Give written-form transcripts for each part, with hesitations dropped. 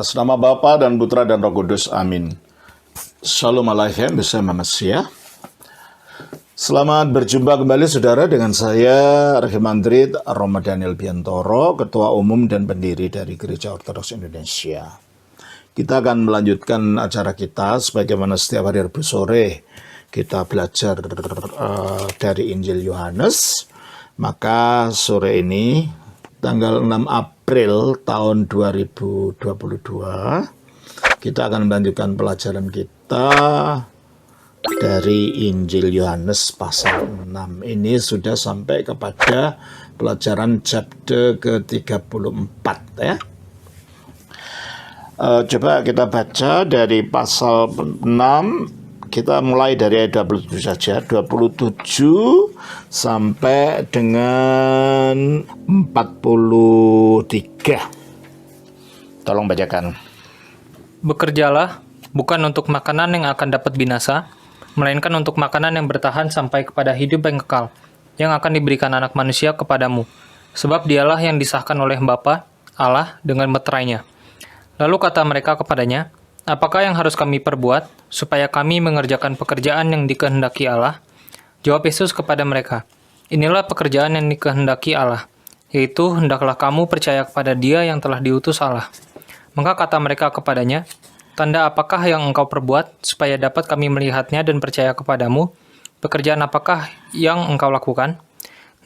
Atas nama Bapa dan Putra dan Roh Kudus, amin. Shalom Aleichem, bersama Messiah. Selamat berjumpa kembali saudara dengan saya, Archimandrit Roma Daniel Biantoro, Ketua Umum dan Pendiri dari Gereja Ortodoks Indonesia. Kita akan melanjutkan acara kita sebagaimana setiap hari Rabu sore kita belajar dari Injil Yohanes. Maka sore ini tanggal 6 April tahun 2022 kita akan melanjutkan pelajaran kita dari Injil Yohanes pasal 6. Ini sudah sampai kepada pelajaran chapter ke-34 ya. Coba kita baca dari pasal 6. Kita mulai dari ayat 27 saja, 27 sampai dengan 43. Tolong bacakan. Bekerjalah bukan untuk makanan yang akan dapat binasa, melainkan untuk makanan yang bertahan sampai kepada hidup yang kekal, yang akan diberikan anak manusia kepadamu. Sebab dialah yang disahkan oleh Bapa, Allah, dengan meterainya. Lalu kata mereka kepadanya, apakah yang harus kami perbuat, supaya kami mengerjakan pekerjaan yang dikehendaki Allah? Jawab Yesus kepada mereka, inilah pekerjaan yang dikehendaki Allah, yaitu hendaklah kamu percaya kepada Dia yang telah diutus Allah. Maka kata mereka kepadanya, tanda apakah yang engkau perbuat, supaya dapat kami melihatnya dan percaya kepadamu? Pekerjaan apakah yang engkau lakukan?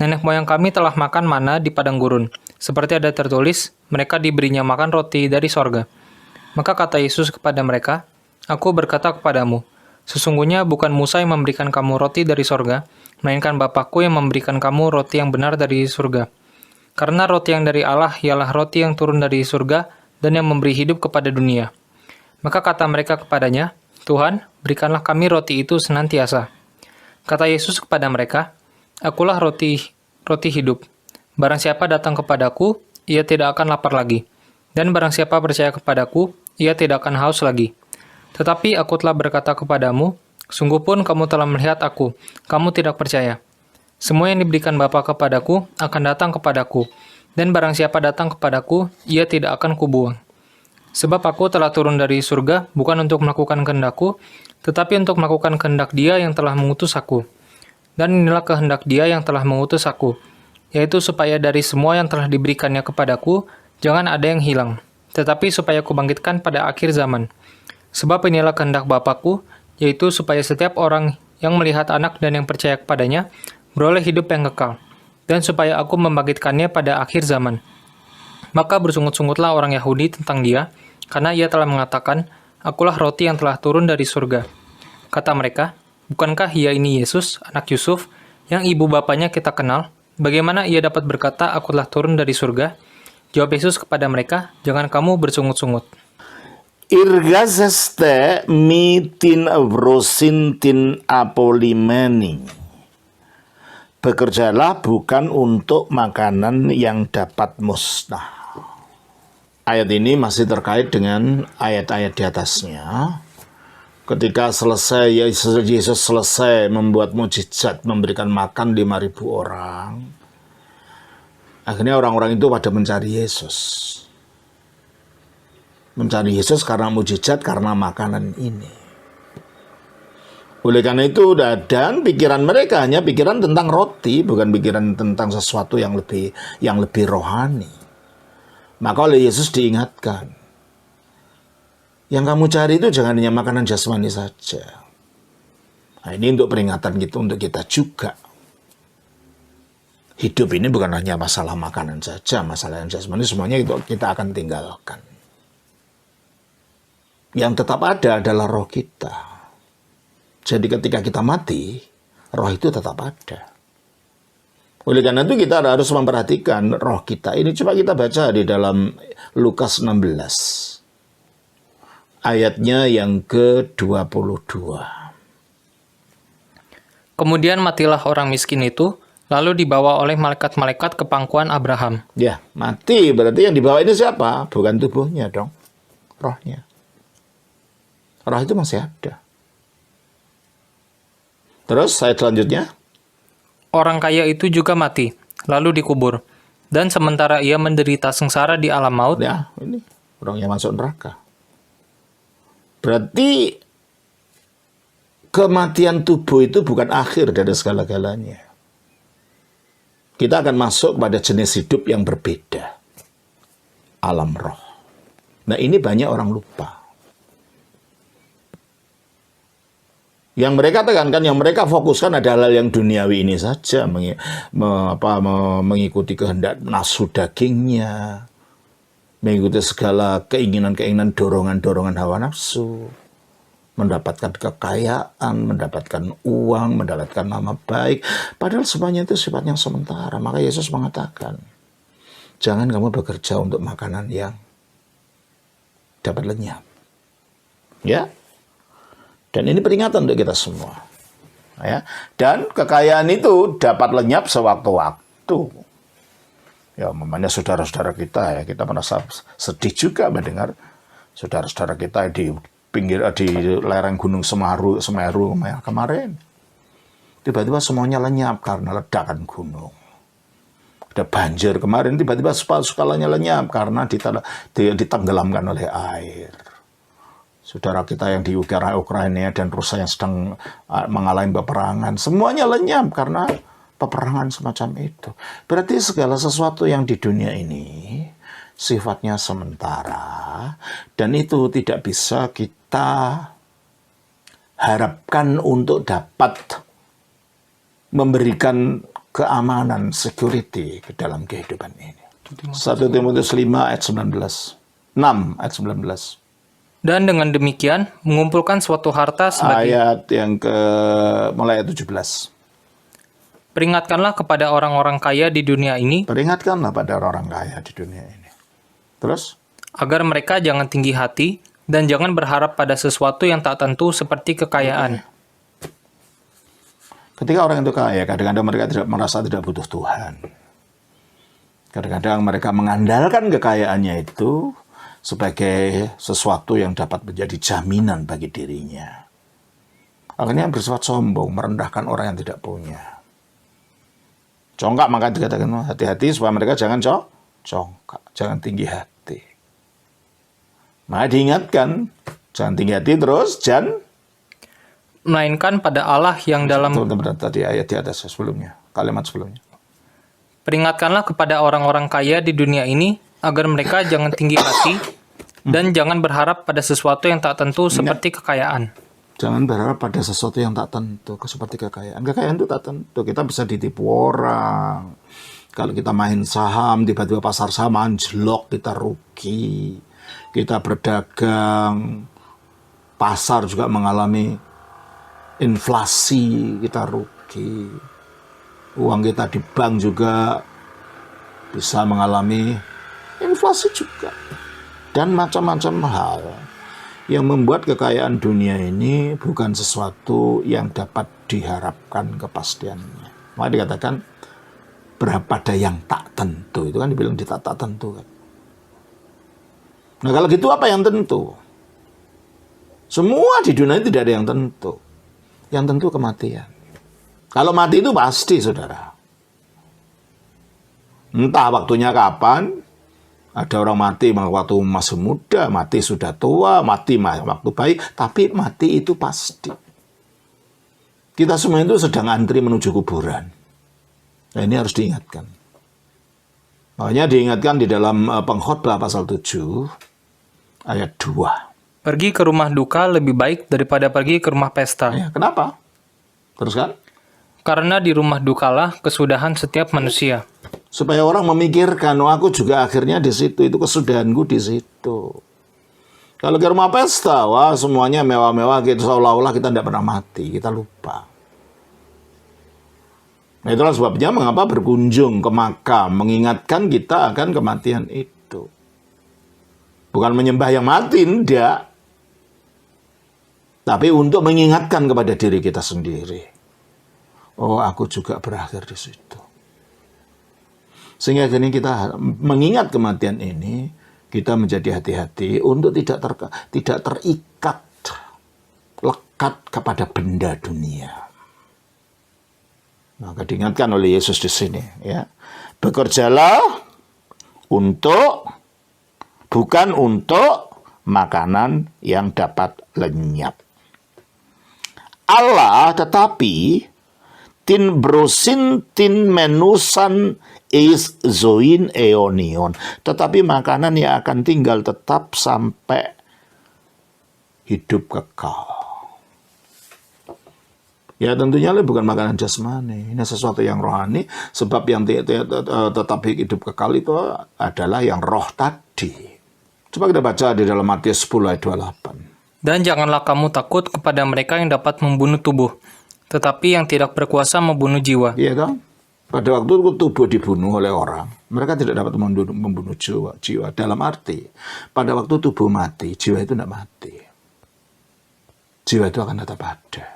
Nenek moyang kami telah makan mana di padang gurun, seperti ada tertulis, mereka diberinya makan roti dari sorga. Maka kata Yesus kepada mereka, aku berkata kepadamu, sesungguhnya bukan Musa yang memberikan kamu roti dari sorga, melainkan Bapakku yang memberikan kamu roti yang benar dari surga. Karena roti yang dari Allah ialah roti yang turun dari surga dan yang memberi hidup kepada dunia. Maka kata mereka kepadanya, Tuhan, berikanlah kami roti itu senantiasa. Kata Yesus kepada mereka, akulah roti hidup. Barang siapa datang kepadaku, ia tidak akan lapar lagi. Dan barang siapa percaya kepadaku, ia tidak akan haus lagi. Tetapi aku telah berkata kepadamu, sungguh pun kamu telah melihat aku, kamu tidak percaya. Semua yang diberikan Bapa kepadaku akan datang kepadaku, dan barang siapa datang kepadaku, ia tidak akan kubuang. Sebab aku telah turun dari surga, bukan untuk melakukan kehendakku, tetapi untuk melakukan kehendak Dia yang telah mengutus aku. Dan inilah kehendak Dia yang telah mengutus aku, yaitu supaya dari semua yang telah diberikannya kepadaku, jangan ada yang hilang, tetapi supaya kubangkitkan pada akhir zaman. Sebab inilah kehendak Bapakku, yaitu supaya setiap orang yang melihat anak dan yang percaya kepadanya, beroleh hidup yang kekal, dan supaya aku membangkitkannya pada akhir zaman. Maka bersungut-sungutlah orang Yahudi tentang Dia, karena Ia telah mengatakan, akulah roti yang telah turun dari surga. Kata mereka, bukankah Ia ini Yesus, anak Yusuf, yang ibu bapanya kita kenal? Bagaimana Ia dapat berkata, aku telah turun dari surga? Jawab Yesus kepada mereka, jangan kamu bersungut-sungut. Irgazeste mitin vrosintin apolimeni. Bekerjalah bukan untuk makanan yang dapat musnah. Ayat ini masih terkait dengan ayat-ayat di atasnya. Ketika Yesus selesai membuat mukjizat, memberikan makan 5.000 orang, akhirnya orang-orang itu pada mencari Yesus. Mencari Yesus karena mukjizat, karena makanan ini. Oleh karena itu, dan pikiran mereka hanya pikiran tentang roti, bukan pikiran tentang sesuatu yang lebih rohani. Maka oleh Yesus diingatkan, yang kamu cari itu jangan hanya makanan jasmani saja. Nah, ini untuk peringatan gitu, untuk kita juga. Hidup ini bukan hanya masalah makanan saja, masalah yang jasmani semuanya itu kita akan tinggalkan. Yang tetap ada adalah roh kita. Jadi ketika kita mati, roh itu tetap ada. Oleh karena itu kita harus memperhatikan roh kita. Ini coba kita baca di dalam Lukas 16. Ayatnya yang ke-22. Kemudian matilah orang miskin itu, lalu dibawa oleh malaikat-malaikat ke pangkuan Abraham. Ya, mati berarti yang dibawa ini siapa? Bukan tubuhnya dong, rohnya. Roh itu masih ada. Terus ayat selanjutnya. Orang kaya itu juga mati, lalu dikubur. Dan sementara ia menderita sengsara di alam maut, Ya, ini orang yang masuk neraka. Berarti kematian tubuh itu bukan akhir dari segala-galanya. Kita akan masuk pada jenis hidup yang berbeda. Alam roh. Nah, ini banyak orang lupa. Yang mereka tekankan, yang mereka fokuskan adalah hal yang duniawi ini saja. Mengikuti kehendak nafsu dagingnya. Mengikuti segala keinginan-keinginan, dorongan-dorongan hawa nafsu. Mendapatkan kekayaan, mendapatkan uang, mendapatkan nama baik. Padahal semuanya itu sifatnya sementara. Maka Yesus mengatakan, jangan kamu bekerja untuk makanan yang dapat lenyap. Ya. Dan ini peringatan untuk kita semua. Ya. Dan kekayaan itu dapat lenyap sewaktu-waktu. Ya, umpamanya saudara-saudara kita, ya, kita merasa sedih juga mendengar saudara-saudara kita di lereng Gunung Semeru kemarin. Tiba-tiba semuanya lenyap karena ledakan gunung. Ada banjir kemarin, tiba-tiba skalanya lenyap karena ditenggelamkan oleh air. Saudara kita yang di Ukraina dan Rusia yang sedang mengalami peperangan, semuanya lenyap karena peperangan semacam itu. Berarti segala sesuatu yang di dunia ini sifatnya sementara, dan itu tidak bisa kita harapkan untuk dapat memberikan keamanan, security ke dalam kehidupan ini. 1 Timotius 5 ayat 19. 6 ayat 19. Dan dengan demikian, mengumpulkan suatu harta sebagai... Ayat yang mulai ayat 17. Peringatkanlah kepada orang-orang kaya di dunia ini. Peringatkanlah pada orang kaya di dunia ini. Terus? Agar mereka jangan tinggi hati dan jangan berharap pada sesuatu yang tak tentu seperti kekayaan. Ketika orang itu kaya, kadang-kadang mereka merasa tidak butuh Tuhan. Kadang-kadang mereka mengandalkan kekayaannya itu sebagai sesuatu yang dapat menjadi jaminan bagi dirinya. Akhirnya bersifat sombong, merendahkan orang yang tidak punya. Congkak, maka dikatakan hati-hati supaya mereka jangan congkak, jangan tinggi hati. Maka diingatkan, jangan tinggi hati terus, melainkan pada Allah yang dalam... Teman-teman tadi ayat di atas sebelumnya, kalimat sebelumnya. Peringatkanlah kepada orang-orang kaya di dunia ini, agar mereka jangan tinggi hati dan jangan berharap pada sesuatu yang tak tentu seperti kekayaan. Jangan berharap pada sesuatu yang tak tentu seperti kekayaan. Kekayaan itu tak tentu. Kita bisa ditipu orang. Kalau kita main saham, tiba-tiba pasar saham anjlok, kita rugi. Kita berdagang, pasar juga mengalami inflasi, kita rugi. Uang kita di bank juga bisa mengalami inflasi juga. Dan macam-macam hal yang membuat kekayaan dunia ini bukan sesuatu yang dapat diharapkan kepastiannya. Maka dikatakan pada yang tak tentu. Itu kan dibilang di tak tentu kan. Nah kalau gitu apa yang tentu? Semua di dunia ini tidak ada yang tentu. Yang tentu kematian. Kalau mati itu pasti, saudara. Entah waktunya kapan. Ada orang mati waktu masih muda, mati sudah tua, mati waktu baik, tapi mati itu pasti. Kita semua itu sedang antri menuju kuburan. Nah, ini harus diingatkan. Makanya diingatkan di dalam Pengkhotbah pasal 7 ayat 2. Pergi ke rumah duka lebih baik daripada pergi ke rumah pesta. Ya, kenapa? Teruskan. Karena di rumah dukalah kesudahan setiap manusia. Supaya orang memikirkan, oh aku juga akhirnya di situ, itu kesudahanku di situ. Kalau ke rumah pesta, wah semuanya mewah-mewah, gitu, seolah-olah kita tidak pernah mati, kita lupa. Nah, itulah sebabnya mengapa berkunjung ke makam, mengingatkan kita akan kematian itu. Bukan menyembah yang mati, tidak. Tapi untuk mengingatkan kepada diri kita sendiri. Oh, aku juga berakhir di situ. Sehingga kini kita mengingat kematian ini, kita menjadi hati-hati untuk tidak terikat, lekat kepada benda dunia. Maka diingatkan oleh Yesus di sini, ya. Bekerjalah untuk bukan untuk makanan yang dapat lenyap. Allah tetapi tin brosin tin menusan is zoin eonion, tetapi makanan yang akan tinggal tetap sampai hidup kekal. Ya tentunya bukan makanan jasmani, ini sesuatu yang rohani, sebab yang tetap hidup kekal itu adalah yang roh tadi. Coba kita baca di dalam Matius 10 ayat 28. Dan janganlah kamu takut kepada mereka yang dapat membunuh tubuh, tetapi yang tidak berkuasa membunuh jiwa. Iya kan? Pada waktu tubuh dibunuh oleh orang, mereka tidak dapat membunuh jiwa. Dalam arti, pada waktu tubuh mati, jiwa itu tidak mati. Jiwa itu akan tetap ada.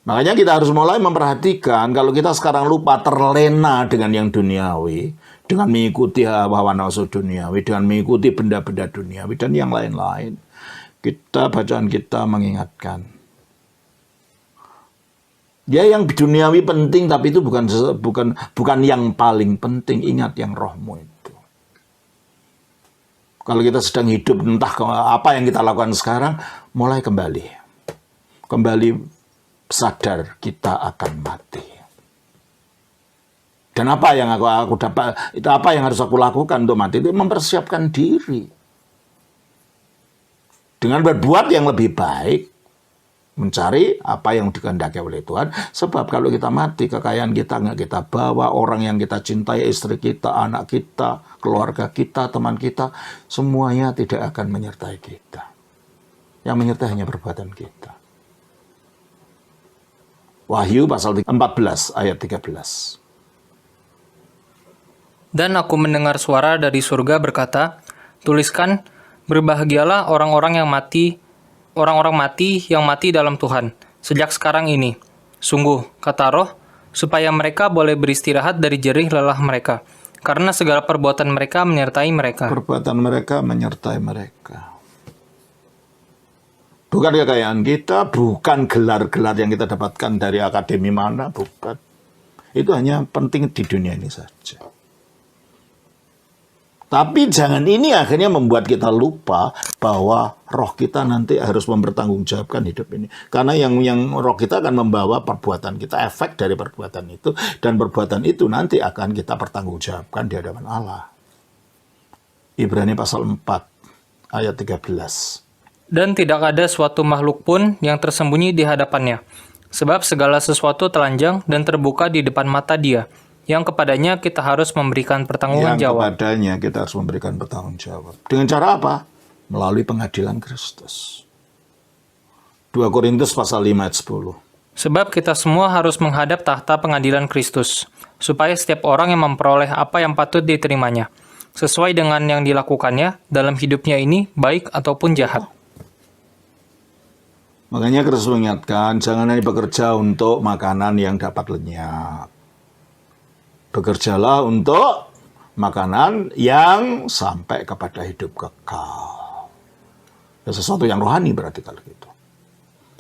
Makanya kita harus mulai memperhatikan kalau kita sekarang lupa terlena dengan yang duniawi, dengan mengikuti hawa nafsu duniawi, dengan mengikuti benda-benda duniawi dan yang lain-lain. Bacaan kita mengingatkan. Ya yang duniawi penting tapi itu bukan yang paling penting. Ingat yang rohmu itu. Kalau kita sedang hidup entah apa yang kita lakukan sekarang, mulai kembali. Kembali sadar kita akan mati. Dan apa yang aku dapat, itu apa yang harus aku lakukan untuk mati? Itu mempersiapkan diri. Dengan berbuat yang lebih baik, mencari apa yang dikehendaki oleh Tuhan. Sebab kalau kita mati, kekayaan kita nggak kita bawa, orang yang kita cintai, istri kita, anak kita, keluarga kita, teman kita, semuanya tidak akan menyertai kita. Yang menyertai hanya perbuatan kita. Wahyu pasal 14 ayat 13. Dan aku mendengar suara dari surga berkata, tuliskan, berbahagialah orang-orang mati yang mati dalam Tuhan, sejak sekarang ini. Sungguh, kata Roh, supaya mereka boleh beristirahat dari jerih lelah mereka, karena segala perbuatan mereka menyertai mereka. Perbuatan mereka menyertai mereka. Bukan kekayaan kita, bukan gelar-gelar yang kita dapatkan dari akademi mana, bukan. Itu hanya penting di dunia ini saja. Tapi jangan ini akhirnya membuat kita lupa bahwa roh kita nanti harus mempertanggungjawabkan hidup ini. Karena yang roh kita akan membawa perbuatan kita, efek dari perbuatan itu. Dan perbuatan itu nanti akan kita pertanggungjawabkan di hadapan Allah. Ibrani pasal 4 ayat 13. Dan tidak ada suatu makhluk pun yang tersembunyi di hadapannya. Sebab segala sesuatu telanjang dan terbuka di depan mata Dia, yang kepadanya kita harus memberikan pertanggungan jawab. Yang kepadanya kita harus memberikan pertanggung jawab. Dengan cara apa? Melalui pengadilan Kristus. 2 Korintus pasal 5 ayat 10. Sebab kita semua harus menghadap tahta pengadilan Kristus, supaya setiap orang yang memperoleh apa yang patut diterimanya, sesuai dengan yang dilakukannya dalam hidupnya ini, baik ataupun jahat. Makanya Kristus mengingatkan, jangan hanya bekerja untuk makanan yang dapat lenyap. Bekerjalah untuk makanan yang sampai kepada hidup kekal. Ya, sesuatu yang rohani berarti kalau gitu.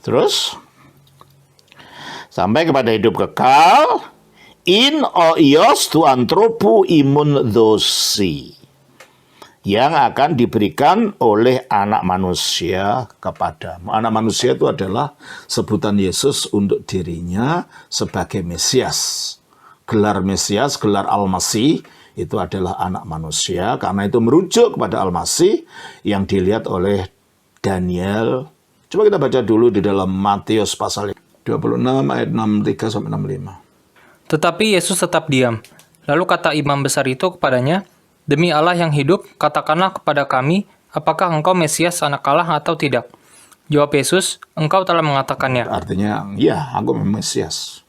Terus, sampai kepada hidup kekal, in oios tu antropu imun dosi, yang akan diberikan oleh anak manusia kepadamu. Anak manusia itu adalah sebutan Yesus untuk dirinya sebagai Mesias. Gelar Mesias, gelar Al-Masih, itu adalah anak manusia. Karena itu merujuk kepada Al-Masih yang dilihat oleh Daniel. Coba kita baca dulu di dalam Matius pasal 26 ayat 63-65. Tetapi Yesus tetap diam. Lalu kata imam besar itu kepadanya, demi Allah yang hidup, katakanlah kepada kami, apakah engkau Mesias anak Allah atau tidak? Jawab Yesus, engkau telah mengatakannya. Artinya, ya, aku Mesias.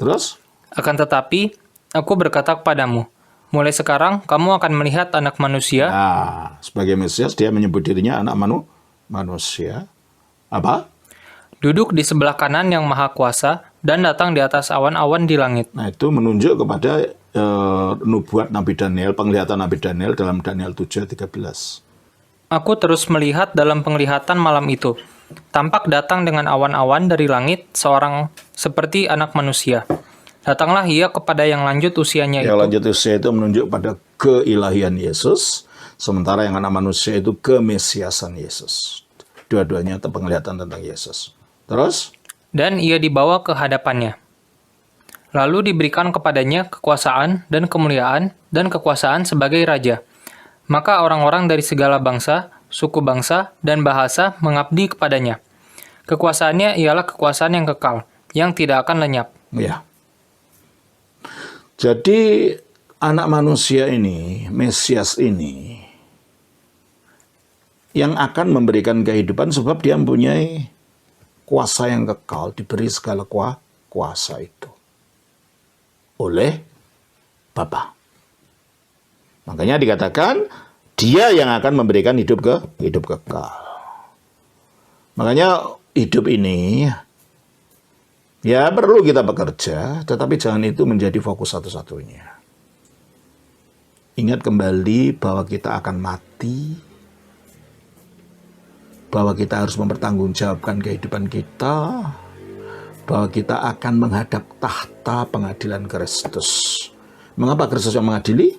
Terus? Akan tetapi, aku berkata kepadamu, mulai sekarang kamu akan melihat anak manusia. Nah, sebagai Mesias, dia menyebut dirinya anak manusia. Apa? Duduk di sebelah kanan yang maha kuasa, dan datang di atas awan-awan di langit. Nah, itu menunjuk kepada nubuat Nabi Daniel, penglihatan Nabi Daniel dalam Daniel 7:13. Aku terus melihat dalam penglihatan malam itu. Tampak datang dengan awan-awan dari langit seorang seperti anak manusia. Datanglah ia kepada yang lanjut usianya itu. Yang lanjut usia itu menunjuk pada keilahian Yesus. Sementara yang anak manusia itu kemesiasan Yesus. Dua-duanya penglihatan tentang Yesus. Terus? Dan ia dibawa ke hadapannya. Lalu diberikan kepadanya kekuasaan dan kemuliaan dan kekuasaan sebagai raja. Maka orang-orang dari segala bangsa, suku bangsa, dan bahasa mengabdi kepadanya. Kekuasaannya ialah kekuasaan yang kekal, yang tidak akan lenyap. Ya. Jadi anak manusia ini, Mesias ini, yang akan memberikan kehidupan sebab dia mempunyai kuasa yang kekal, diberi segala kuasa itu oleh Bapa. Makanya dikatakan dia yang akan memberikan hidup kekal. Makanya hidup ini ya perlu kita bekerja, tetapi jangan itu menjadi fokus satu-satunya. Ingat kembali bahwa kita akan mati, bahwa kita harus mempertanggungjawabkan kehidupan kita, bahwa kita akan menghadap tahta pengadilan Kristus. Mengapa Kristus yang mengadili?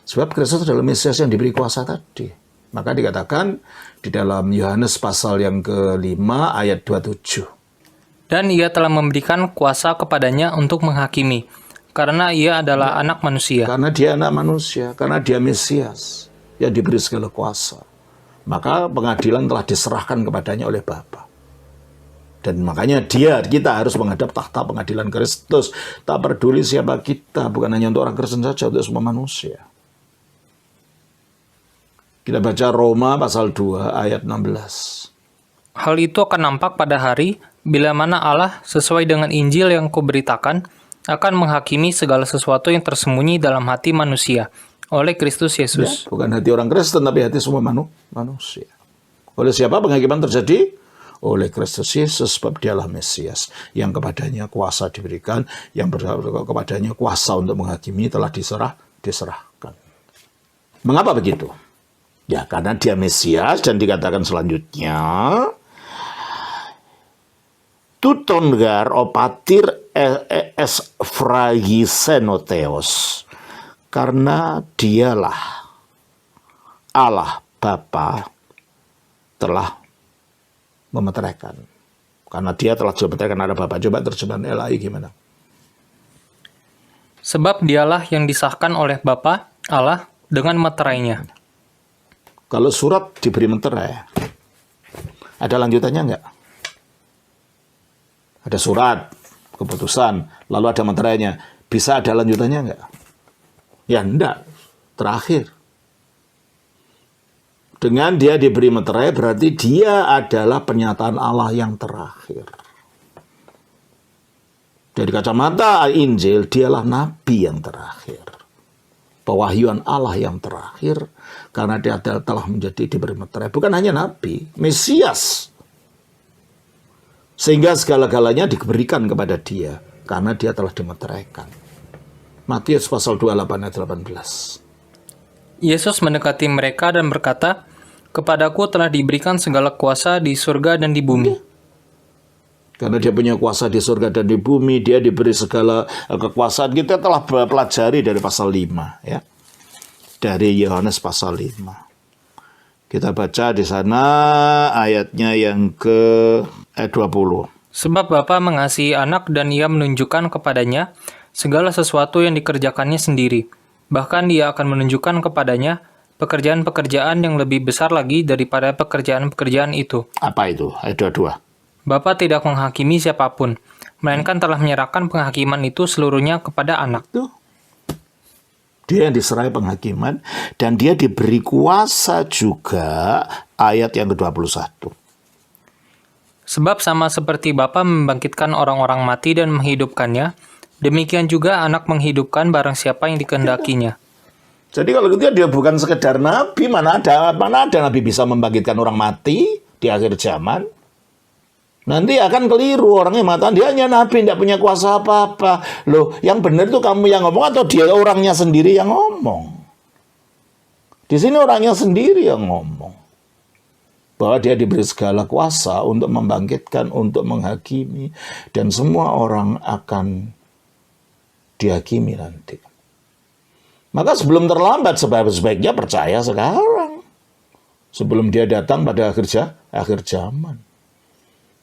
Sebab Kristus adalah Mesias yang diberi kuasa tadi. Maka dikatakan di dalam Yohanes pasal yang ke-5 ayat 27. Dan ia telah memberikan kuasa kepadanya untuk menghakimi, karena ia adalah anak manusia. Karena dia anak manusia, karena dia Mesias yang diberi segala kuasa. Maka pengadilan telah diserahkan kepadanya oleh Bapa. Dan makanya kita harus menghadap tahta pengadilan Kristus. Tak peduli siapa kita, bukan hanya untuk orang Kristen saja, untuk semua manusia. Kita baca Roma pasal 2 ayat 16. Hal itu akan nampak pada hari, bila mana Allah, sesuai dengan Injil yang kuberitakan, akan menghakimi segala sesuatu yang tersembunyi dalam hati manusia, oleh Kristus Yesus. Ya, bukan hati orang Kristen, tapi hati semua manusia. Oleh siapa penghakiman terjadi? Oleh Kristus Yesus, sebab dialah Mesias, yang kepadanya kuasa diberikan, yang kepadanya kuasa untuk menghakimi telah diserahkan. Mengapa begitu? Ya, karena dia Mesias, dan dikatakan selanjutnya, tutongar opatir es fragisenoteos, karena dialah Allah Bapa telah memeteraikan. Karena dia telah memeteraikan ada Bapa. Coba terjemahan LAI gimana? Sebab dialah yang disahkan oleh Bapa Allah dengan meterainya. Kalau surat diberi meterai, ada lanjutannya enggak? Ada surat, keputusan, lalu ada meterainya. Bisa ada lanjutannya enggak? Ya enggak. Terakhir. Dengan dia diberi meterai berarti dia adalah penyataan Allah yang terakhir. Dari kacamata Injil, dialah nabi yang terakhir. Pewahyuan Allah yang terakhir, karena dia telah menjadi diberi meterai. Bukan hanya nabi, Mesias. Sehingga segala-galanya diberikan kepada dia, karena dia telah dimeteraikan. Matius pasal 28 ayat 18. Yesus mendekati mereka dan berkata, "Kepadaku telah diberikan segala kuasa di surga dan di bumi." Karena dia punya kuasa di surga dan di bumi, dia diberi segala kekuasaan. Kita telah pelajari dari pasal 5, ya. Dari Yohanes pasal 5. Kita baca di sana ayatnya yang ke 20. Sebab Bapa mengasihi anak dan ia menunjukkan kepadanya segala sesuatu yang dikerjakannya sendiri. Bahkan dia akan menunjukkan kepadanya pekerjaan-pekerjaan yang lebih besar lagi daripada pekerjaan-pekerjaan itu. Apa itu? Ayat 22. Bapa tidak menghakimi siapapun, melainkan telah menyerahkan penghakiman itu seluruhnya kepada anak. Tuh. Dia yang diserai penghakiman, dan dia diberi kuasa juga, ayat yang ke-21. Sebab sama seperti Bapa membangkitkan orang-orang mati dan menghidupkannya, demikian juga anak menghidupkan barang siapa yang dikehendakinya. Jadi kalau gitu dia bukan sekedar nabi, mana ada nabi bisa membangkitkan orang mati di akhir zaman. Nanti akan keliru orangnya mengatakan dia hanya nabi, tidak punya kuasa apa-apa. Loh, yang benar itu kamu yang ngomong atau dia orangnya sendiri yang ngomong? Di sini orangnya sendiri yang ngomong. Bahwa dia diberi segala kuasa untuk membangkitkan, untuk menghakimi, dan semua orang akan dihakimi nanti. Maka sebelum terlambat sebaik-baiknya percaya sekarang. Sebelum dia datang pada akhir zaman.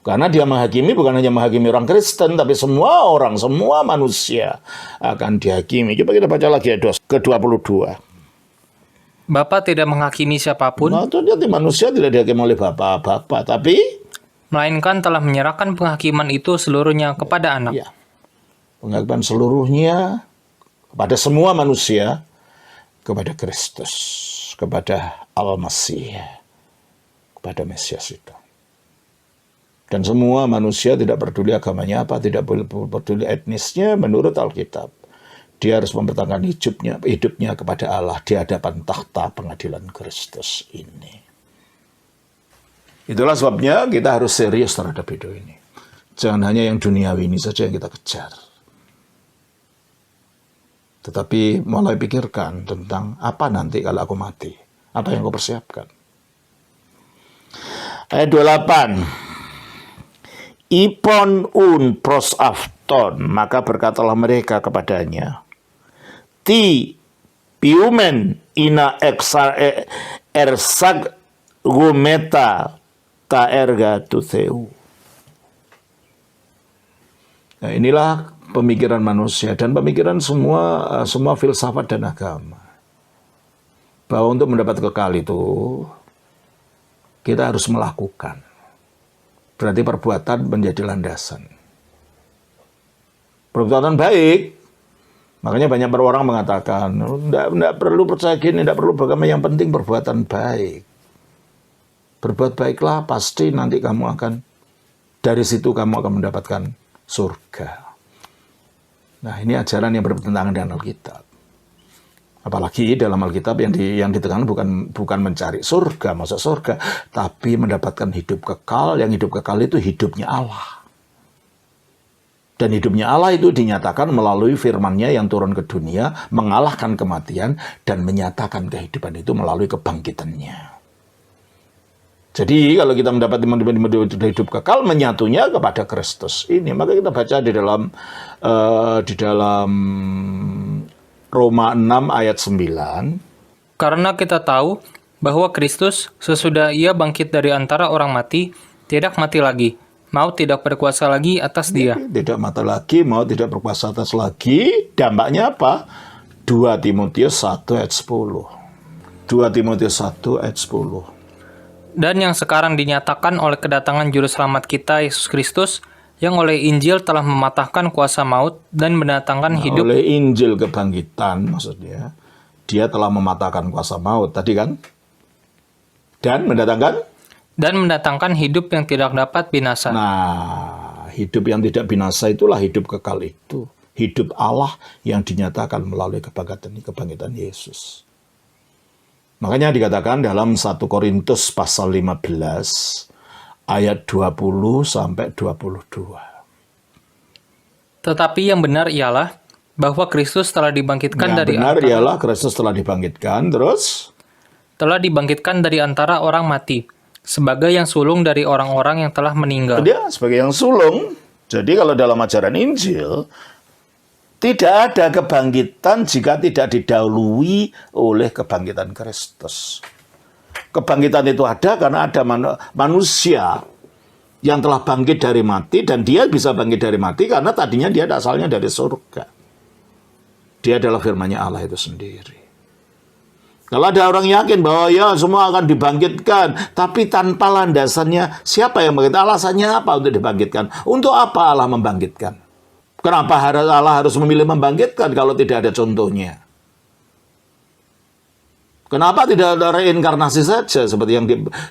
Karena dia menghakimi bukan hanya menghakimi orang Kristen, tapi semua orang, semua manusia akan dihakimi. Coba kita baca lagi ayat ke-22. Bapa tidak menghakimi siapapun, Nah, itu dia manusia tidak dihakimi oleh Bapa, tapi melainkan telah menyerahkan penghakiman itu seluruhnya kepada anak. ya, penghakiman seluruhnya kepada semua manusia, kepada Kristus, kepada Al-Masih, kepada Mesias itu. Dan semua manusia tidak peduli agamanya apa, tidak peduli etnisnya menurut Alkitab. Dia harus mempertahankan hidupnya kepada Allah di hadapan takhta pengadilan Kristus ini. Itulah sebabnya kita harus serius terhadap hidup ini. Jangan hanya yang duniawi ini saja yang kita kejar. Tetapi mulai pikirkan tentang apa nanti kalau aku mati. Apa yang kau persiapkan. Ayat 28. Ipon un pros afton, maka berkatalah mereka kepadanya, ti piumen ina ersag gumeta ta erga tutheu. Nah, inilah pemikiran manusia dan pemikiran semua filsafat dan agama. Bahwa untuk mendapat kekal itu kita harus melakukan. Berarti perbuatan menjadi landasan. Perbuatan baik. Makanya banyak orang mengatakan, tidak perlu percaya gini, tidak perlu beragama, yang penting perbuatan baik. Berbuat baiklah, pasti nanti kamu akan, dari situ kamu akan mendapatkan surga. Nah, ini ajaran yang bertentangan dengan Alkitab. Apalagi dalam Alkitab yang ditekankan bukan mencari surga, masuk surga, tapi mendapatkan hidup kekal. Yang hidup kekal itu hidupnya Allah. Dan hidupnya Allah itu dinyatakan melalui firman-Nya yang turun ke dunia, mengalahkan kematian, dan menyatakan kehidupan itu melalui kebangkitannya. Jadi kalau kita mendapat hidup kekal, menyatunya kepada Kristus ini. Maka kita baca di dalam Roma 6 ayat 9. Karena kita tahu bahwa Kristus sesudah ia bangkit dari antara orang mati, tidak mati lagi. Maut tidak berkuasa lagi atas dia. Tidak mati lagi, maut tidak berkuasa atas lagi. Dampaknya apa? 2 Timotius 1 ayat 10. 2 Timotius 1 ayat 10. Dan yang sekarang dinyatakan oleh kedatangan Juru Selamat kita, Yesus Kristus, yang oleh Injil telah mematahkan kuasa maut dan mendatangkan hidup. Oleh Injil kebangkitan, maksudnya, dia telah mematahkan kuasa maut. Tadi kan? Dan mendatangkan hidup yang tidak dapat binasa. Nah, hidup yang tidak binasa itulah hidup kekal itu. Hidup Allah yang dinyatakan melalui kebangkitan Yesus. Makanya dikatakan dalam 1 Korintus pasal 15 ayat 20 sampai 22. Tetapi yang benar ialah bahwa Kristus telah dibangkitkan telah dibangkitkan dari antara orang mati, sebagai yang sulung dari orang-orang yang telah meninggal. Dia sebagai yang sulung. Jadi kalau dalam ajaran Injil, tidak ada kebangkitan jika tidak didahului oleh kebangkitan Kristus. Kebangkitan itu ada karena ada manusia yang telah bangkit dari mati, dan dia bisa bangkit dari mati karena tadinya dia asalnya dari surga. Dia adalah firman-Nya Allah itu sendiri. Kalau ada orang yakin bahwa ya semua akan dibangkitkan, tapi tanpa landasannya, siapa yang bangkit? Alasannya apa untuk dibangkitkan? Untuk apa Allah membangkitkan? Kenapa Allah harus memilih membangkitkan kalau tidak ada contohnya? Kenapa tidak ada reinkarnasi saja seperti yang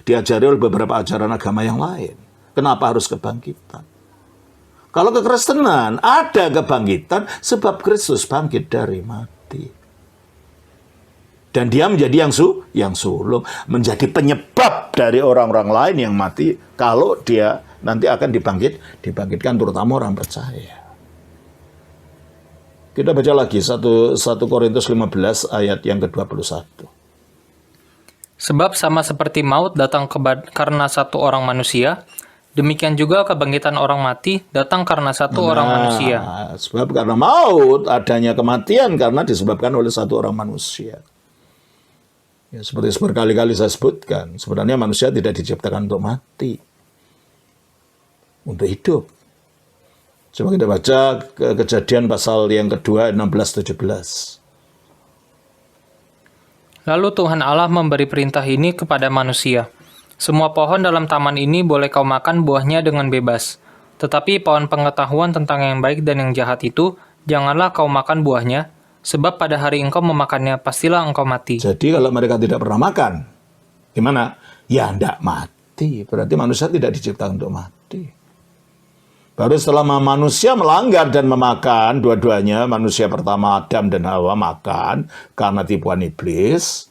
diajari oleh beberapa ajaran agama yang lain? Kenapa harus kebangkitan? Kalau kekristenan ada kebangkitan sebab Kristus bangkit dari mati. Dan dia menjadi yang sulung, menjadi penyebab dari orang-orang lain yang mati kalau dia nanti akan dibangkitkan, terutama orang percaya. Kita baca lagi 1 Korintus 15 ayat yang ke-21. Sebab sama seperti maut datang karena satu orang manusia, Demikian juga kebangkitan orang mati datang karena satu orang manusia. Sebab karena maut adanya kematian karena disebabkan oleh satu orang manusia. Ya, seperti berkali-kali saya sebutkan, sebenarnya manusia tidak diciptakan untuk mati, untuk hidup. Coba kita baca Kejadian pasal yang kedua 16-17. Lalu Tuhan Allah memberi perintah ini kepada manusia. Semua pohon dalam taman ini boleh kau makan buahnya dengan bebas. Tetapi pohon pengetahuan tentang yang baik dan yang jahat itu, janganlah kau makan buahnya, sebab pada hari engkau memakannya, pastilah engkau mati. Jadi kalau mereka tidak pernah makan, gimana? Ya tidak mati. Berarti manusia tidak diciptakan untuk mati. Baru setelah manusia melanggar dan memakan, dua-duanya, manusia pertama Adam dan Hawa makan karena tipuan iblis.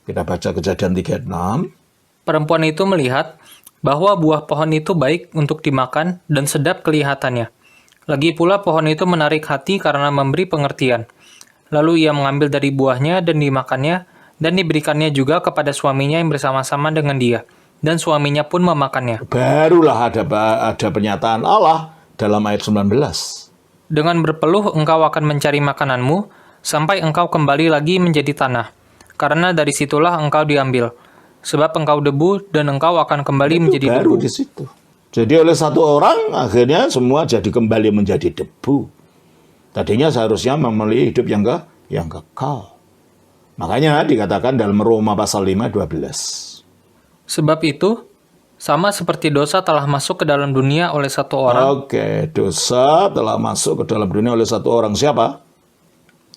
Kita baca Kejadian 36. Perempuan itu melihat bahwa buah pohon itu baik untuk dimakan dan sedap kelihatannya. Lagi pula pohon itu menarik hati karena memberi pengertian. Lalu ia mengambil dari buahnya dan dimakannya, dan diberikannya juga kepada suaminya yang bersama-sama dengan dia. Dan suaminya pun memakannya. Barulah ada pernyataan Allah dalam ayat 19. Dengan berpeluh engkau akan mencari makananmu, sampai engkau kembali lagi menjadi tanah. Karena dari situlah engkau diambil. Sebab engkau debu dan engkau akan kembali menjadi baru debu. Di situ. Jadi oleh satu orang akhirnya semua jadi kembali menjadi debu. Tadinya seharusnya memilih hidup yang kekal. Makanya dikatakan dalam Roma pasal 5:12. Sebab itu, sama seperti dosa telah masuk ke dalam dunia oleh satu orang. Oke, dosa telah masuk ke dalam dunia oleh satu orang. Siapa?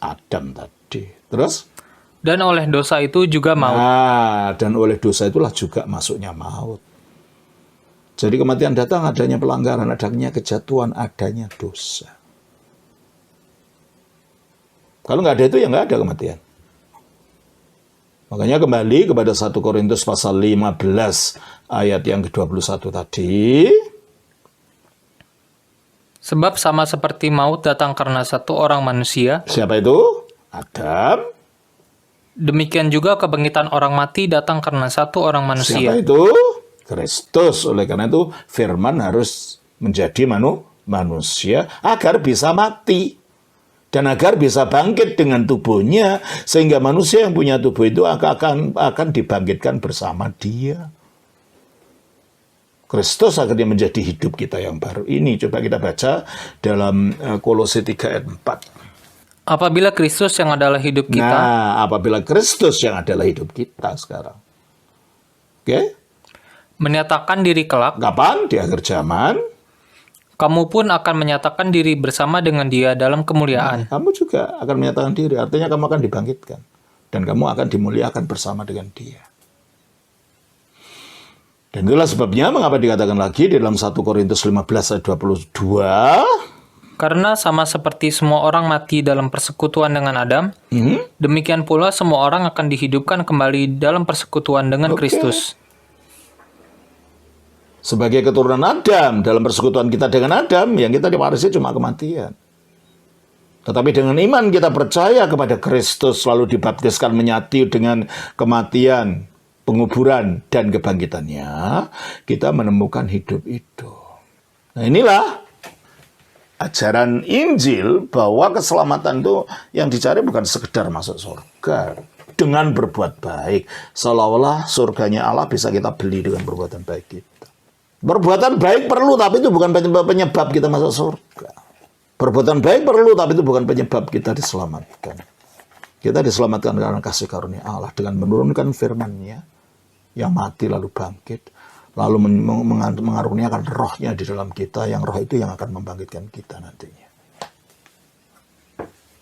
Adam tadi. Terus? Dan oleh dosa itu juga maut. Nah, dan oleh dosa itulah juga masuknya maut. Jadi kematian datang adanya pelanggaran, adanya kejatuhan, adanya dosa. Kalau nggak ada itu, ya nggak ada kematian. Makanya kembali kepada 1 Korintus pasal 15 ayat yang ke-21 tadi. Sebab sama seperti maut datang karena satu orang manusia. Siapa itu? Adam. Demikian juga kebangkitan orang mati datang karena satu orang manusia. Siapa itu? Kristus. Oleh karena itu firman harus menjadi manusia agar bisa mati. Dan agar bisa bangkit dengan tubuhnya. Sehingga manusia yang punya tubuh itu akan dibangkitkan bersama dia. Kristus akhirnya menjadi hidup kita yang baru ini. Coba kita baca dalam Kolose 3 ayat 4. Apabila Kristus yang adalah hidup kita. Nah, apabila Kristus yang adalah hidup kita sekarang. Oke? Menyatakan diri kelak. Kapan? Di akhir zaman. Kamu pun akan menyatakan diri bersama dengan dia dalam kemuliaan. Nah, kamu juga akan menyatakan diri. Artinya kamu akan dibangkitkan. Dan kamu akan dimuliakan bersama dengan dia. Dan itulah sebabnya mengapa dikatakan lagi di dalam 1 Korintus 15 ayat 22. Karena sama seperti semua orang mati dalam persekutuan dengan Adam, demikian pula semua orang akan dihidupkan kembali dalam persekutuan dengan Kristus. Sebagai keturunan Adam, dalam persekutuan kita dengan Adam, yang kita diwarisi cuma kematian. Tetapi dengan iman kita percaya kepada Kristus, lalu dibaptiskan menyatu dengan kematian, penguburan, dan kebangkitannya, kita menemukan hidup itu. Nah inilah ajaran Injil bahwa keselamatan itu yang dicari bukan sekedar masuk surga dengan berbuat baik. Seolah-olah surganya Allah bisa kita beli dengan perbuatan baik kita. Perbuatan baik perlu, tapi itu bukan penyebab kita masuk surga. Perbuatan baik perlu, tapi itu bukan penyebab kita diselamatkan. Kita diselamatkan karena kasih karunia Allah dengan menurunkan firman-Nya yang mati lalu bangkit. Lalu mengaruniakan rohnya di dalam kita, yang roh itu yang akan membangkitkan kita nantinya.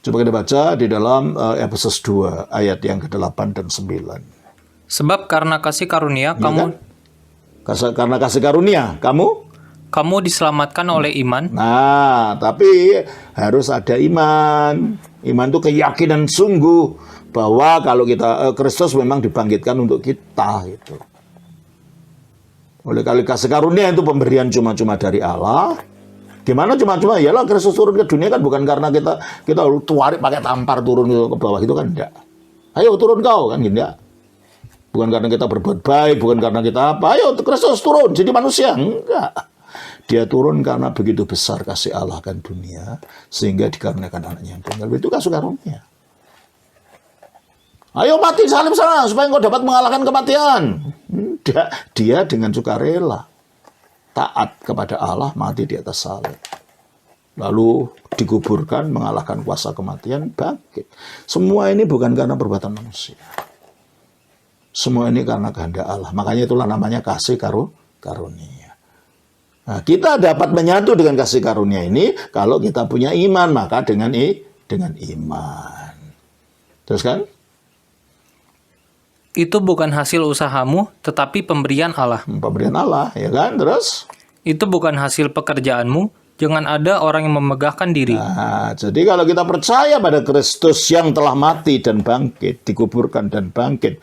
Coba kita baca di dalam Efesus 2, ayat yang ke-8 dan 9. Sebab karena kasih karunia, Karena kasih karunia, kamu diselamatkan oleh iman. Nah, tapi harus ada iman. Iman itu keyakinan sungguh bahwa kalau kita Kristus memang dibangkitkan untuk kita, gitu. Oleh kali kasih karunia itu pemberian cuma-cuma dari Allah. Gimana cuma-cuma? Yalah Kristus turun ke dunia kan bukan karena kita tarik pakai tampar turun ke bawah, itu kan enggak. Ayo turun kau kan enggak. Bukan karena kita berbuat baik, bukan karena kita apa. Ayo Kristus turun jadi manusia. Enggak. Dia turun karena begitu besar kasih Allah kan dunia, sehingga dikarenakan anaknya yang tunggal. Itu kasih karunia. Ayo mati salib sana supaya engkau dapat mengalahkan kematian. Dia dengan sukarela taat kepada Allah, mati di atas salib. Lalu dikuburkan, mengalahkan kuasa kematian, bangkit. Semua ini bukan karena perbuatan manusia. Semua ini karena kehendak Allah. Makanya itulah namanya kasih karunia. Nah, kita dapat menyatu dengan kasih karunia ini kalau kita punya iman, maka dengan iman. Terus kan? Itu bukan hasil usahamu, tetapi pemberian Allah. Pemberian Allah, ya kan? Terus? Itu bukan hasil pekerjaanmu, jangan ada orang yang memegahkan diri. Nah, jadi kalau kita percaya pada Kristus yang telah mati dan bangkit, dikuburkan dan bangkit,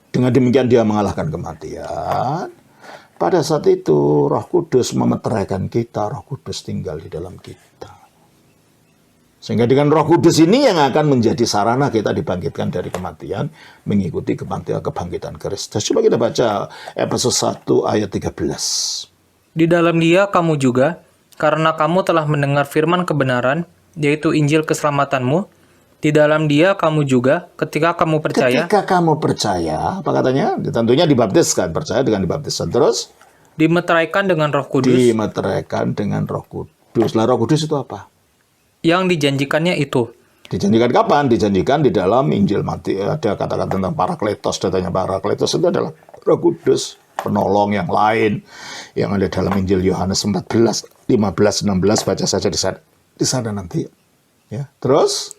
dengan demikian dia mengalahkan kematian. Pada saat itu Roh Kudus memeteraikan kita, Roh Kudus tinggal di dalam kita. Sehingga dengan Roh Kudus ini yang akan menjadi sarana kita dibangkitkan dari kematian, mengikuti kebangkitan Kristus. Coba kita baca Efesus 1 ayat 13. Di dalam Dia kamu juga, karena kamu telah mendengar firman kebenaran, yaitu Injil keselamatanmu. Di dalam Dia kamu juga, ketika kamu percaya. Ketika kamu percaya, apa katanya? Tentunya dibaptiskan, percaya dengan dibaptiskan. Terus? Dimeteraikan dengan Roh Kudus. Dimeteraikan dengan Roh Kudus. Lah Roh Kudus itu apa? Yang dijanjikannya itu. Dijanjikan kapan? Dijanjikan di dalam Injil Matius. Ada kata-kata tentang Parakletos. Datanya Parakletos itu adalah Roh Kudus, penolong yang lain yang ada dalam Injil Yohanes 14, 15, 16. Baca saja di sana nanti. Ya. Terus?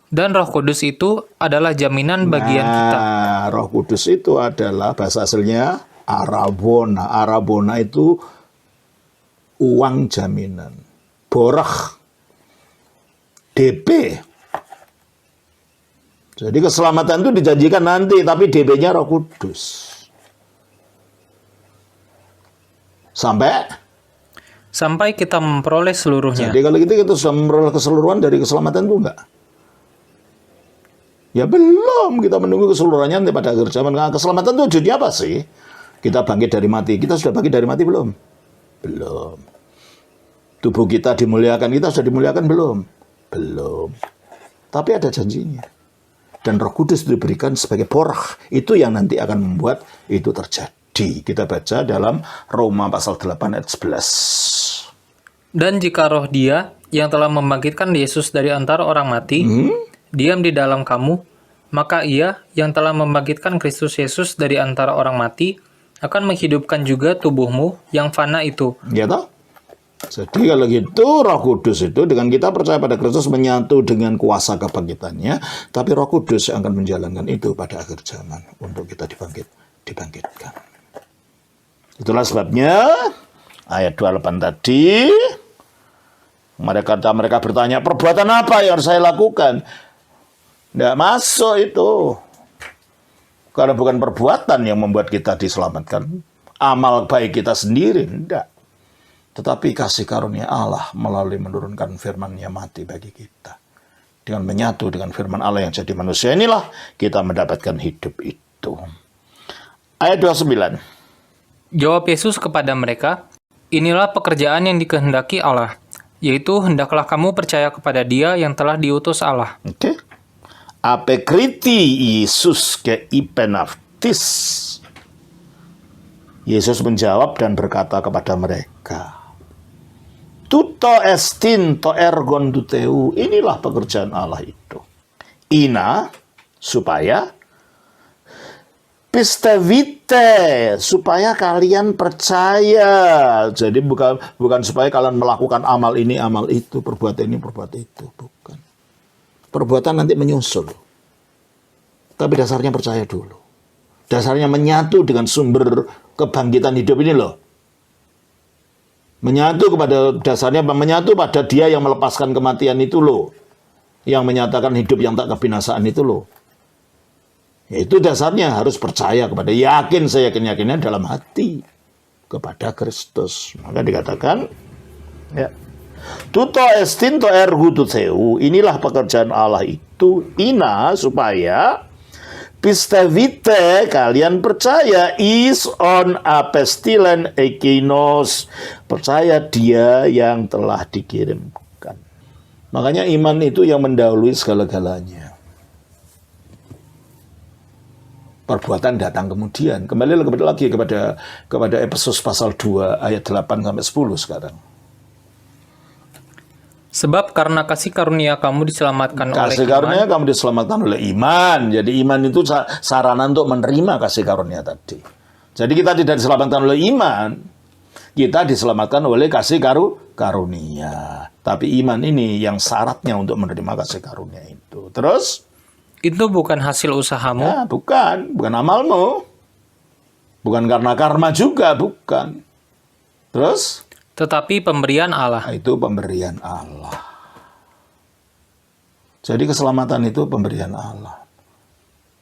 Dan Roh Kudus itu adalah jaminan bagian kita. Roh Kudus itu adalah bahasa aslinya arabona. Arabona itu uang jaminan. Borah. DP. Jadi keselamatan itu dijanjikan nanti, tapi DP-nya Roh Kudus. Sampai kita memperoleh seluruhnya. Jadi kalau gitu kita sudah memperoleh keseluruhan dari keselamatan itu enggak? Ya belum, kita menunggu keseluruhannya nanti pada akhir zaman. Nah, keselamatan itu tujuannya apa sih? Kita bangkit dari mati. Kita sudah bangkit dari mati belum? Belum. Tubuh kita dimuliakan, kita sudah dimuliakan belum? Belum. Tapi ada janjinya. Dan Roh Kudus diberikan sebagai borah. Itu yang nanti akan membuat itu terjadi. Kita baca dalam Roma pasal 8 ayat 11. Dan jika roh Dia yang telah membangkitkan Yesus dari antara orang mati, diam di dalam kamu, maka Ia yang telah membangkitkan Kristus Yesus dari antara orang mati akan menghidupkan juga tubuhmu yang fana itu. Ya toh? Jadi kalau gitu Roh Kudus itu dengan kita percaya pada Kristus menyatu dengan kuasa kebangkitannya, tapi Roh Kudus yang akan menjalankan itu pada akhir zaman untuk kita dibangkitkan. Itulah sebabnya ayat 28 tadi mereka bertanya, perbuatan apa yang harus saya lakukan? Tidak masuk itu. Karena bukan perbuatan yang membuat kita diselamatkan. Amal baik kita sendiri, tidak. Tetapi kasih karunia Allah melalui menurunkan firman-Nya mati bagi kita. Dengan menyatu dengan firman Allah yang jadi manusia inilah kita mendapatkan hidup itu. Ayat 29. Jawab Yesus kepada mereka, inilah pekerjaan yang dikehendaki Allah, yaitu hendaklah kamu percaya kepada Dia yang telah diutus Allah. Oke. Apekriti Yesus ke ipenaftis. Yesus menjawab dan berkata kepada mereka, Tuto estin to ergon duteu. Inilah pekerjaan Allah itu. Ina, supaya pistevite, supaya kalian percaya. Jadi bukan supaya kalian melakukan amal ini, amal itu, perbuatan ini, perbuatan itu. Bukan. Perbuatan nanti menyusul. Tapi dasarnya percaya dulu. Dasarnya menyatu dengan sumber kebangkitan hidup ini loh. Menyatu pada Dia yang melepaskan kematian itu loh. Yang menyatakan hidup yang tak kebinasaan itu loh. Itu dasarnya harus percaya kepada, saya yakin-yakinnya dalam hati kepada Kristus. Maka dikatakan, ya, Tuto estin to ergu tuteu. Inilah pekerjaan Allah itu, ina, supaya Pistevite, kalian percaya, is on apestilen ekinos, percaya dia yang telah dikirimkan. Makanya iman itu yang mendahului segala-galanya. Perbuatan datang kemudian. Kembali lagi kepada Efesus pasal 2 ayat 8 sampai 10 sekarang. Sebab karena kasih karunia kamu diselamatkan oleh Kasih karunia kamu diselamatkan oleh iman. Jadi iman itu sarana untuk menerima kasih karunia tadi. Jadi kita tidak diselamatkan oleh iman, kita diselamatkan oleh kasih karunia. Tapi iman ini yang syaratnya untuk menerima kasih karunia itu. Terus? Itu bukan hasil usahamu. Ya, bukan amalmu. Bukan karena karma juga, bukan. Terus? Tetapi pemberian Allah. Itu pemberian Allah. Jadi keselamatan itu pemberian Allah.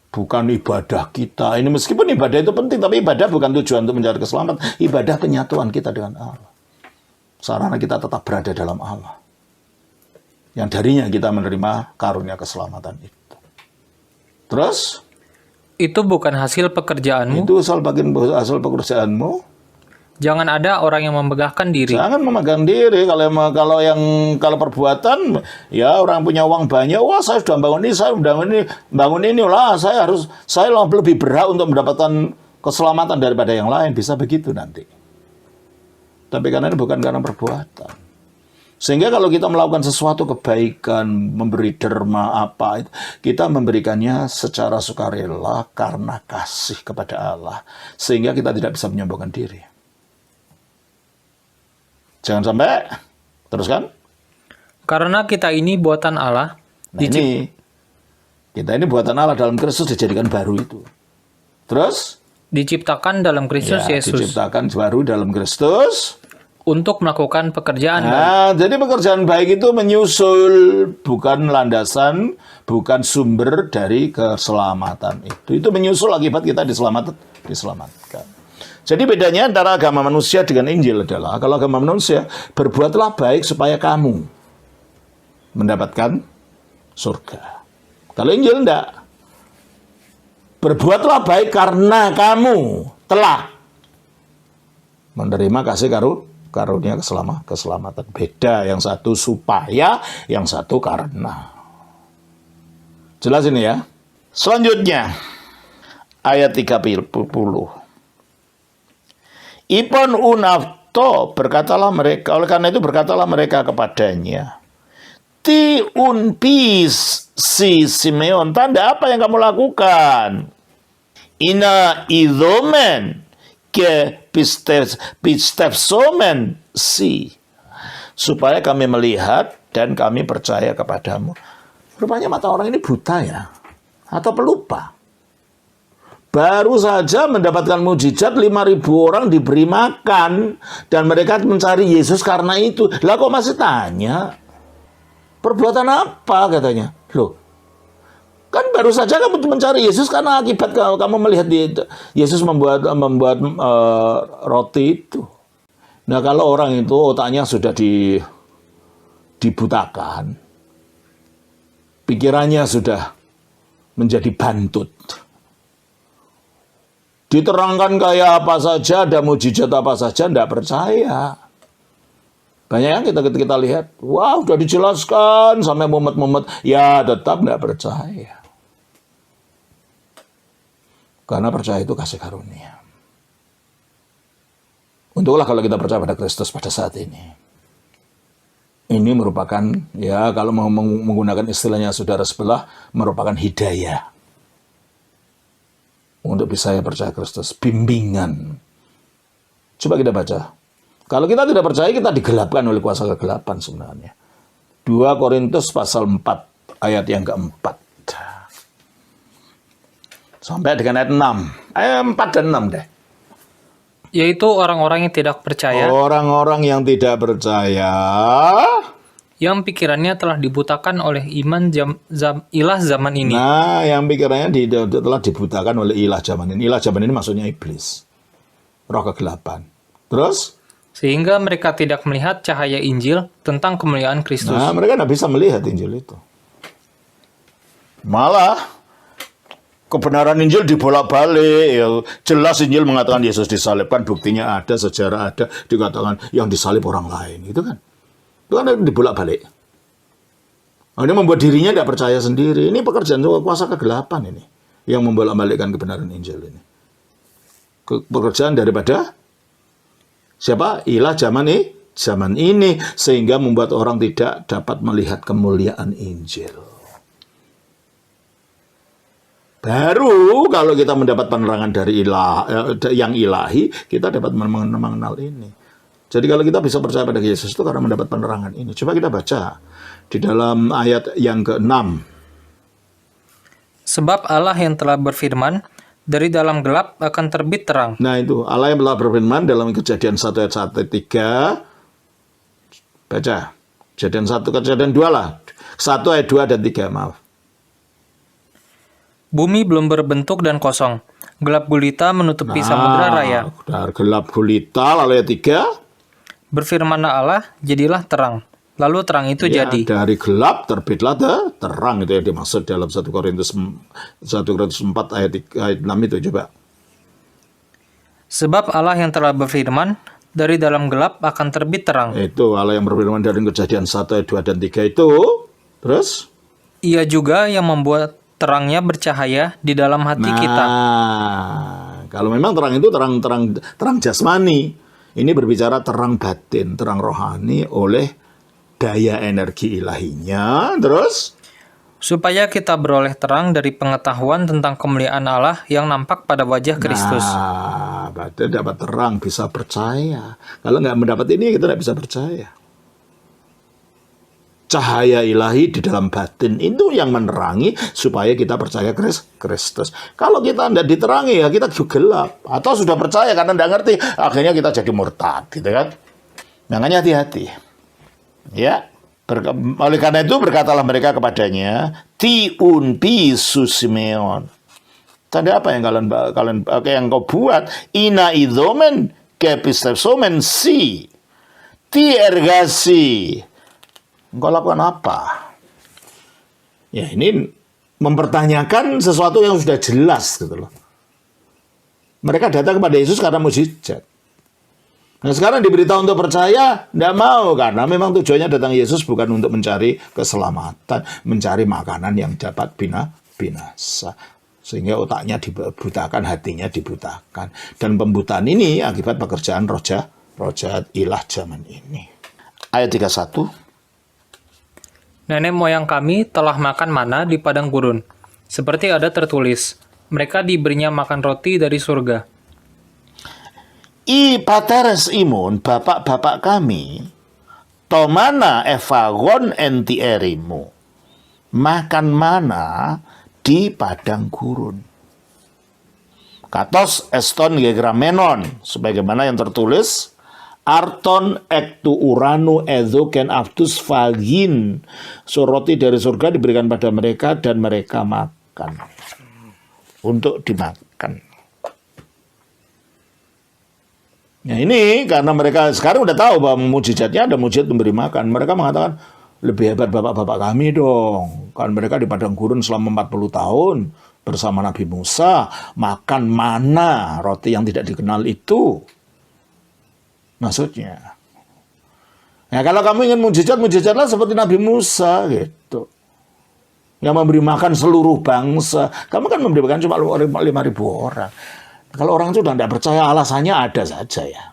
Bukan ibadah kita. Ini meskipun ibadah itu penting, tapi ibadah bukan tujuan untuk mencari keselamatan. Ibadah penyatuan kita dengan Allah. Sarana kita tetap berada dalam Allah. Yang darinya kita menerima karunia keselamatan itu. Terus? Itu bukan hasil pekerjaanmu. Itu hasil pekerjaanmu. Jangan ada orang yang memegahkan diri. Jangan memegang diri. Kalau perbuatan, ya orang punya uang banyak, wah saya sudah bangun ini lah, saya lebih berhak untuk mendapatkan keselamatan daripada yang lain. Bisa begitu nanti. Tapi karena ini bukan karena perbuatan. Sehingga kalau kita melakukan sesuatu kebaikan, memberi derma apa, kita memberikannya secara sukarela karena kasih kepada Allah. Sehingga kita tidak bisa menyombongkan diri. Jangan sampai, teruskan. Karena kita ini buatan Allah. Nah kita ini buatan Allah dalam Kristus dijadikan baru itu. Terus? Diciptakan dalam Kristus Yesus. Diciptakan baru dalam Kristus. Untuk melakukan pekerjaan baik. Nah, jadi pekerjaan baik itu menyusul, bukan landasan, bukan sumber dari keselamatan itu. Itu menyusul akibat kita diselamatkan. Jadi bedanya antara agama manusia dengan Injil adalah, kalau agama manusia, berbuatlah baik supaya kamu mendapatkan surga. Kalau Injil enggak. Berbuatlah baik karena kamu telah menerima kasih karunia keselamatan. Beda, yang satu supaya, yang satu karena. Jelas ini ya. Selanjutnya, ayat 30. Ipon unafto, berkatalah mereka, oleh karena itu berkatalah mereka kepadanya, ti unpis si Simeon, tanda apa yang kamu lakukan? Ina idomen ke pistefsomen si, supaya kami melihat dan kami percaya kepadamu. Rupanya mata orang ini buta ya, atau pelupa. Baru saja mendapatkan mujizat, 5.000 orang diberi makan. Dan mereka mencari Yesus karena itu. Lah kok masih tanya? Perbuatan apa katanya? Loh, kan baru saja kamu mencari Yesus karena akibat kamu melihat Yesus membuat roti itu. Nah kalau orang itu otaknya sudah dibutakan. Pikirannya sudah menjadi bantut. Diterangkan kayak apa saja, ada mujizat apa saja, tidak percaya. Banyak yang kita lihat, wah udah dijelaskan sampai mumet-mumet, ya tetap tidak percaya. Karena percaya itu kasih karunia. Untunglah kalau kita percaya pada Kristus pada saat ini. Ini merupakan, ya kalau mau menggunakan istilahnya saudara sebelah, merupakan hidayah. Untuk bisa percaya Kristus, bimbingan. Coba kita baca. Kalau kita tidak percaya, kita digelapkan oleh kuasa kegelapan sebenarnya. 2 Korintus pasal 4, ayat yang keempat. Sampai dengan ayat 6. Ayat 4 dan 6 deh. Yaitu orang-orang yang tidak percaya. Orang-orang yang tidak percaya. Yang pikirannya telah dibutakan oleh iman ilah zaman ini. Nah, yang pikirannya telah dibutakan oleh ilah zaman ini. Ilah zaman ini maksudnya iblis. Roh kegelapan. Terus? Sehingga mereka tidak melihat cahaya Injil tentang kemuliaan Kristus. Nah, mereka tidak bisa melihat Injil itu. Malah, kebenaran Injil dibolak-balik. Ya, jelas Injil mengatakan Yesus disalibkan, buktinya ada, sejarah ada, dikatakan yang disalib orang lain, gitu kan. Itu kan dibolak-balik. Nah, ini membuat dirinya tidak percaya sendiri. Ini pekerjaan kuasa kegelapan ini yang membolak-balikkan kebenaran Injil ini. Pekerjaan daripada siapa? Ilah zaman ini, sehingga membuat orang tidak dapat melihat kemuliaan Injil. Baru kalau kita mendapat penerangan dari yang ilahi, kita dapat mengenal ini. Jadi kalau kita bisa percaya pada Yesus itu karena mendapat penerangan ini. Coba kita baca di dalam ayat yang ke-6. Sebab Allah yang telah berfirman, dari dalam gelap akan terbit terang. Nah itu, Allah yang telah berfirman dalam Kejadian 1 ayat 1-3. Baca. Kejadian 1, Kejadian 2 lah. 1 ayat 2 dan 3, maaf. Bumi belum berbentuk dan kosong. Gelap gulita menutupi samudra raya. Gelap gulita, lalu ayat 3. Berfirmanlah Allah, jadilah terang. Lalu terang itu Ya, jadi. dari gelap terbitlah terang. Itu yang dimaksud dalam 1 Korintus 4 ayat 6 itu. Coba. Sebab Allah yang telah berfirman, dari dalam gelap akan terbit terang. Itu Allah yang berfirman dari Kejadian 1 ayat 2 dan 3 itu. Terus? Ia juga yang membuat terangnya bercahaya di dalam hati kita. Kalau memang terang itu terang jasmani. Ini berbicara terang batin, terang rohani oleh daya energi ilahinya. Terus? Supaya kita beroleh terang dari pengetahuan tentang kemuliaan Allah yang nampak pada wajah Kristus. Berarti dapat terang, bisa percaya. Kalau nggak mendapat ini, kita nggak bisa percaya. Cahaya ilahi di dalam batin itu yang menerangi supaya kita percaya Kristus. Kalau kita tidak diterangi, ya kita juga gelap. Atau sudah percaya karena tidak ngerti, akhirnya kita jadi murtad, gitu kan? Makanya hati-hati. Ya, oleh karena itu berkatalah mereka kepadanya, tiun pisu Simeon. Tanda apa yang kalian yang kau buat? Ina idomen kepistepsomen si ti ergasi. Engkau lakukan apa? Ya ini mempertanyakan sesuatu yang sudah jelas gitu loh. Mereka datang kepada Yesus karena mukjizat. Nah sekarang diberitahu untuk percaya, tidak mau karena memang tujuannya datang Yesus bukan untuk mencari keselamatan, mencari makanan yang dapat binasa. Sehingga otaknya dibutakan, hatinya dibutakan. Dan pembutaan ini akibat pekerjaan roja ilah zaman ini. Ayat 31. Nenek moyang kami telah makan mana di padang gurun. Seperti ada tertulis, mereka diberinya makan roti dari surga. I pateres imun, bapak-bapak kami, tomana evagon enti erimu. Makan mana di padang gurun. Katos eston gegramenon, sebagaimana yang tertulis, Arton ektu uranu ezoken aftus fagin. So, roti dari surga diberikan pada mereka dan mereka makan. Untuk dimakan. Nah ini karena mereka sekarang udah tahu bahwa mujizatnya ada mujizat memberi makan. Mereka mengatakan, lebih hebat bapak-bapak kami dong. Kan mereka di padang gurun selama 40 tahun bersama Nabi Musa. Makan mana roti yang tidak dikenal itu. Maksudnya. Ya kalau kamu ingin mujizatlah seperti Nabi Musa gitu. Yang memberi makan seluruh bangsa. Kamu kan memberi makan cuma 5.000 orang. Kalau orang itu sudah tidak percaya, alasannya ada saja ya.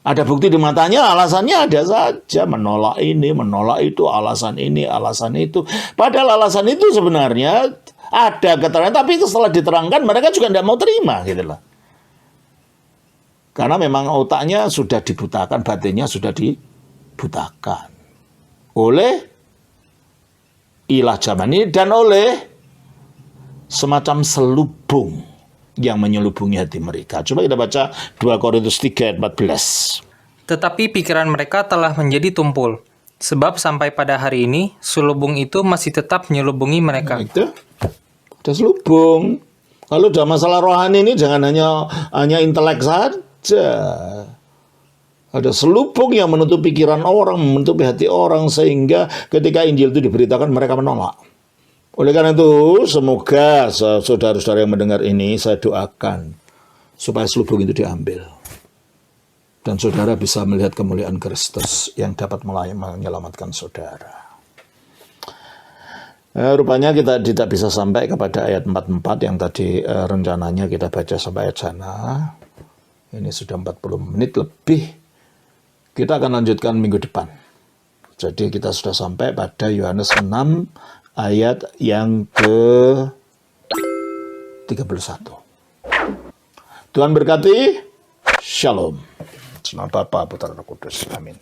Ada bukti di matanya, alasannya ada saja. Menolak ini, menolak itu, alasan ini, alasan itu. Padahal alasan itu sebenarnya ada keterangan. Tapi setelah diterangkan, mereka juga tidak mau terima gitu loh. Karena memang otaknya sudah dibutakan, batinnya sudah dibutakan oleh ilah zaman ini dan oleh semacam selubung yang menyelubungi hati mereka. Coba kita baca 2 Korintus 3 ayat 14. Tetapi pikiran mereka telah menjadi tumpul, sebab sampai pada hari ini selubung itu masih tetap menyelubungi mereka. Nah, itu ada selubung. Kalau dalam masalah rohani ini jangan hanya intelek saja. Ada selubung yang menutup pikiran orang, menutupi hati orang, sehingga ketika Injil itu diberitakan mereka menolak. Oleh karena itu, semoga saudara-saudara yang mendengar ini, saya doakan supaya selubung itu diambil. Dan saudara bisa melihat kemuliaan Kristus yang dapat menyelamatkan saudara. Rupanya kita tidak bisa sampai kepada ayat 44 yang tadi rencananya kita baca sampai ayat sana. Ini sudah 40 menit lebih. Kita akan lanjutkan minggu depan. Jadi kita sudah sampai pada Yohanes 6 ayat yang ke-31. Tuhan berkati. Shalom. Selamat Bapa, Putra, Roh Kudus. Amin.